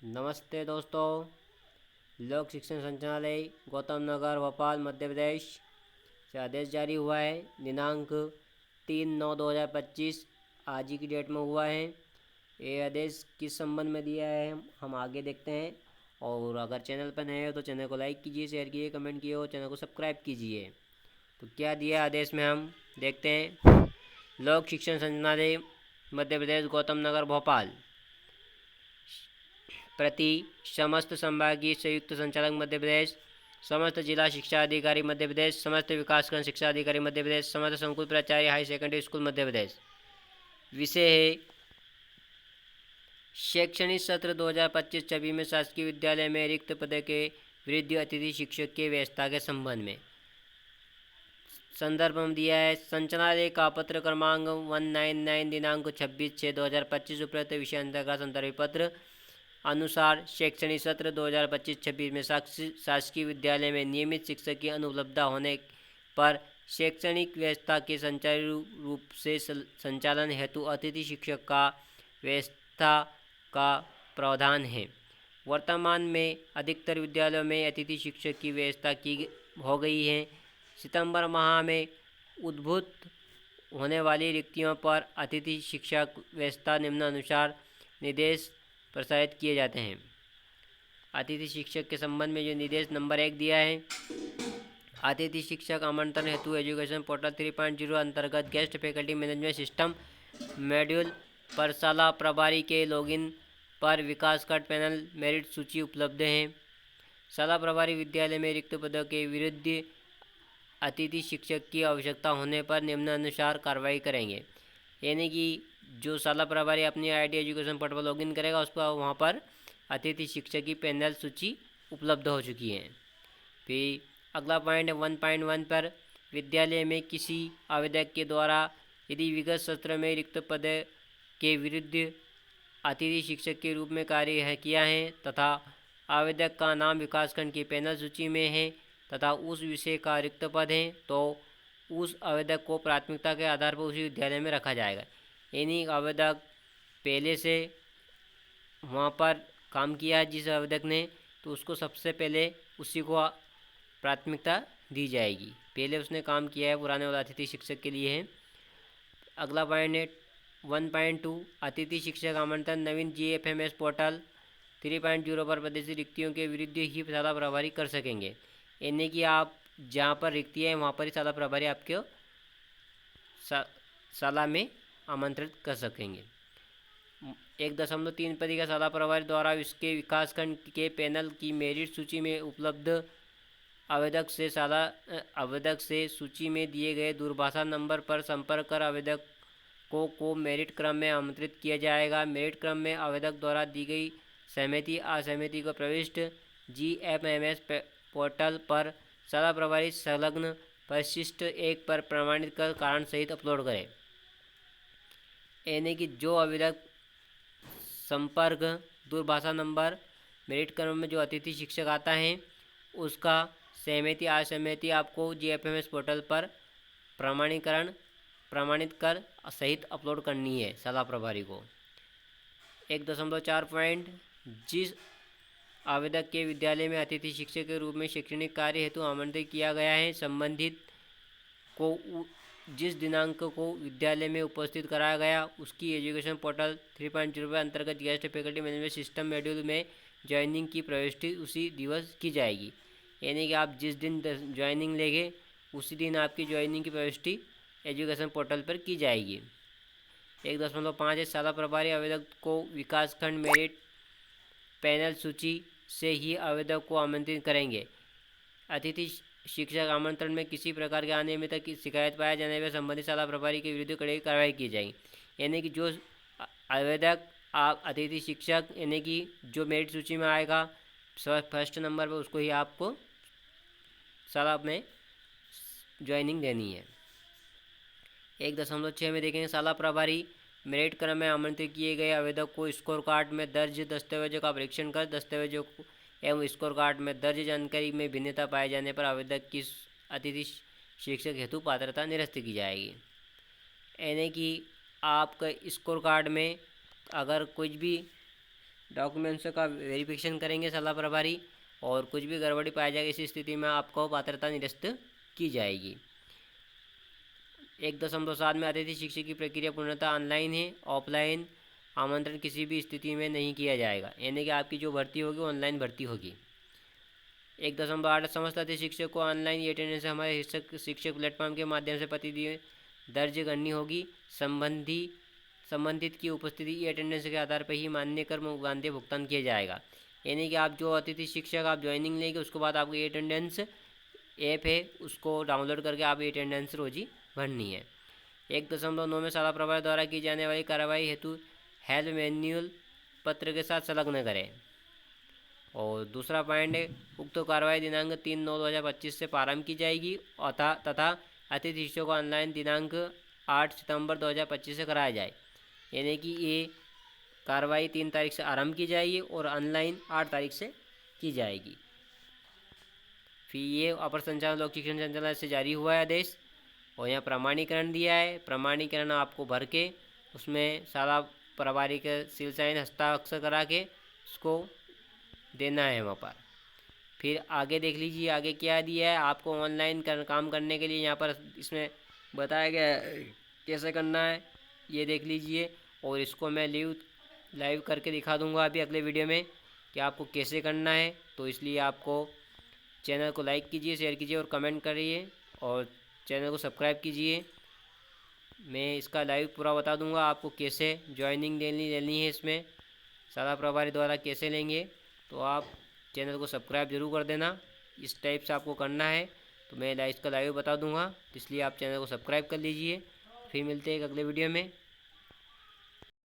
नमस्ते दोस्तों। लोक शिक्षण संचालय गौतम नगर भोपाल मध्य प्रदेश से आदेश जारी हुआ है। दिनांक 3/9/2025 आज ही की डेट में हुआ है। ये आदेश किस संबंध में दिया है हम आगे देखते हैं। और अगर चैनल पर नए हो तो चैनल को लाइक कीजिए, शेयर कीजिए, कमेंट कीजिए और चैनल को सब्सक्राइब कीजिए। तो क्या दिया आदेश में हम देखते हैं। लोक शिक्षण संचालय मध्य प्रदेश गौतम नगर भोपाल प्रति समस्त संभागीय संयुक्त संचालक मध्य प्रदेश, समस्त जिला शिक्षा अधिकारी मध्य प्रदेश, समस्त विकासखंड शिक्षा अधिकारी मध्य प्रदेश, समस्त संकुल प्राचार्य high secondary school Madhya Pradesh. विषय है शैक्षणिक सत्र 2025-26 में शासकीय विद्यालय में रिक्त पद के वृद्धि अतिथि शिक्षक की व्यवस्था के संबंध में। संदर्भ में दिया है संचालनालय का पत्र क्रमांक 199 दिनांक 26/6/2025 उपरोक्त विषय अंतर्गत संदर्भित पत्र अनुसार शैक्षणिक सत्र 2025-26 में शासकीय विद्यालय में नियमित शिक्षक की अनुपलब्धता होने पर शैक्षणिक व्यवस्था के सुचारू रूप से संचालन हेतु अतिथि शिक्षक का व्यवस्था का प्रावधान है। वर्तमान में अधिकतर विद्यालयों में अतिथि शिक्षक की व्यवस्था की हो गई है। सितंबर माह में उद्भूत होने वाली रिक्तियों पर अतिथि शिक्षक व्यवस्था निम्नानुसार निर्देश प्रसारित किए जाते हैं। अतिथि शिक्षक के संबंध में जो निर्देश नंबर 1 दिया है, अतिथि शिक्षक आमंत्रण हेतु एजुकेशन पोर्टल 3.0 अंतर्गत guest faculty management system module पर शाला प्रभारी के लॉगिन पर विकास खंड पैनल मेरिट सूची उपलब्ध है। शाला प्रभारी विद्यालय में रिक्त पदों के विरुद्ध अतिथि शिक्षक की आवश्यकता होने पर निम्नानुसार कार्रवाई करेंगे। यानी कि जो शाला प्रभारी अपनी आईडी एजुकेशन पोर्टल पर लॉगिन करेगा उस पर वहाँ पर अतिथि शिक्षक की पैनल सूची उपलब्ध हो चुकी है। फिर अगला पॉइंट 1.1 पर विद्यालय में किसी आवेदक के द्वारा यदि विगत सत्र में रिक्त पद के विरुद्ध अतिथि शिक्षक के रूप में कार्य किया है तथा आवेदक का नाम विकासखंड की पैनल सूची में है तथा उस विषय का रिक्त पद है तो उस आवेदक को प्राथमिकता के आधार पर उसी विद्यालय में रखा जाएगा। यानी आवेदक पहले से वहाँ पर काम किया है जिस आवेदक ने, तो उसको सबसे पहले उसी को प्राथमिकता दी जाएगी। पहले उसने काम किया है पुराने वाला अतिथि शिक्षक के लिए है। अगला पॉइंट है 1.2 अतिथि शिक्षक आमंत्रण नवीन GFMS पोर्टल 3.0 पर प्रदर्शित रिक्तियों के विरुद्ध ही शाला प्रभारी कर सकेंगे। यानी कि आप जहाँ पर रिक्ति है वहाँ पर ही शाला प्रभारी आपके शाला में आमंत्रित कर सकेंगे। 1.3 पद का शाला प्रभारी द्वारा इसके विकासखंड के पैनल की मेरिट सूची में उपलब्ध आवेदक से सूची में दिए गए दूरभाष नंबर पर संपर्क कर आवेदक को मेरिट क्रम में आमंत्रित किया जाएगा। मेरिट क्रम में आवेदक द्वारा दी गई सहमति असहमति को प्रविष्ट GFMS पोर्टल पर शाला प्रभारी संलग्न परिशिष्ट 1 पर प्रमाणित कर कारण सहित अपलोड करें। यानी कि जो आवेदक संपर्क दूरभाष नंबर मेरिट क्रम में जो अतिथि शिक्षक आता है उसका सहमति असहमति आपको GFMS पोर्टल पर प्रमाणित कर सहित अपलोड करनी है शाला प्रभारी को। 1.4 पॉइंट जिस आवेदक के विद्यालय में अतिथि शिक्षक के रूप में शैक्षणिक कार्य हेतु आमंत्रित किया गया है संबंधित को जिस दिनांक को विद्यालय में उपस्थित कराया गया उसकी एजुकेशन पोर्टल 3.0 के अंतर्गत guest faculty management system module में ज्वाइनिंग की प्रविष्टि उसी दिवस की जाएगी। यानी कि आप जिस दिन ज्वाइनिंग लेंगे उसी दिन आपकी ज्वाइनिंग की प्रविष्टि एजुकेशन पोर्टल पर की जाएगी। 1.5 है शाला प्रभारी आवेदक को विकासखंड मेरिट पैनल सूची से ही आवेदक को आमंत्रित करेंगे। अतिथि शिक्षक आमंत्रण में किसी प्रकार के अनियमितता की शिकायत पाया जाने पर संबंधित शाला प्रभारी के विरुद्ध कड़ी कार्रवाई की जाएगी। यानी कि जो आवेदक अतिथि शिक्षक यानी कि जो मेरिट सूची में आएगा फर्स्ट नंबर पर उसको ही आपको शाला में ज्वाइनिंग देनी है। 1.6 में देखेंगे शाला प्रभारी मेरिट क्रम में आमंत्रित किए गए आवेदक को स्कोर कार्ड में दर्ज दस्तावेजों का परीक्षण कर दस्तावेजों एवं स्कोर कार्ड में दर्ज जानकारी में भिन्नता पाए जाने पर आवेदक की अतिथि शिक्षक हेतु पात्रता निरस्त की जाएगी। यानी कि आपका स्कोर कार्ड में अगर कुछ भी डॉक्यूमेंट्स का वेरिफिकेशन करेंगे शाला प्रभारी, और कुछ भी गड़बड़ी पाई जाएगी इस स्थिति में आपको पात्रता निरस्त की जाएगी। 1.7 में अतिथि शिक्षक की प्रक्रिया पूर्णतः ऑनलाइन है। ऑफलाइन आमंत्रण किसी भी स्थिति में नहीं किया जाएगा, यानी कि आपकी जो भर्ती होगी ऑनलाइन भर्ती होगी। 1.8 समस्त अतिथि शिक्षक को ऑनलाइन अटेंडेंस हमारे शिक्षक प्लेटफॉर्म के माध्यम से प्रतिदिन दर्ज करनी होगी। संबंधित की उपस्थिति ई अटेंडेंस के आधार पर ही मान्य कर मानदेय भुगतान किया जाएगा। यानी कि आप जो अतिथि शिक्षक आप ज्वाइनिंग लेंगे उसके बाद आपको ई अटेंडेंस ऐप है उसको डाउनलोड करके आप ई अटेंडेंस रोजी भरनी है। 1.9 में शाला प्रभारी द्वारा की जाने वाली कार्रवाई हेतु हेल्प मैन्युअल पत्र के साथ संलग्न करें। और दूसरा पॉइंट है, उक्त कार्रवाई दिनांक 3/9/2025 से प्रारंभ की जाएगी तथा अतिथि शिक्षकों को ऑनलाइन दिनांक 8 सितंबर 2025 से कराया जाए। यानी कि ये कार्रवाई 3 तारीख से आरंभ की जाएगी और ऑनलाइन 8 तारीख से की जाएगी। फिर ये अपर संचालक लोक शिक्षण संचालनालय से जारी हुआ है आदेश, और यहाँ प्रमाणीकरण दिया है। प्रमाणीकरण आपको भर के उसमें शाला प्रभारी के सील साइन हस्ताक्षर करा के उसको देना है वहाँ पर। फिर आगे देख लीजिए आगे क्या दिया है आपको ऑनलाइन काम करने के लिए। यहाँ पर इसमें बताया गया है कैसे करना है, ये देख लीजिए। और इसको मैं लाइव करके दिखा दूंगा अभी अगले वीडियो में कि आपको कैसे करना है। तो इसलिए आपको चैनल को लाइक कीजिए, शेयर कीजिए और कमेंट करिए, और चैनल को सब्सक्राइब कीजिए। मैं इसका लाइव पूरा बता दूंगा आपको कैसे ज्वाइनिंग लेनी है, इसमें शाला प्रभारी द्वारा कैसे लेंगे। तो आप चैनल को सब्सक्राइब जरूर कर देना। इस टाइप से आपको करना है, तो मैं इसका लाइव बता दूंगा, तो इसलिए आप चैनल को सब्सक्राइब कर लीजिए। फिर मिलते हैं एक अगले वीडियो में।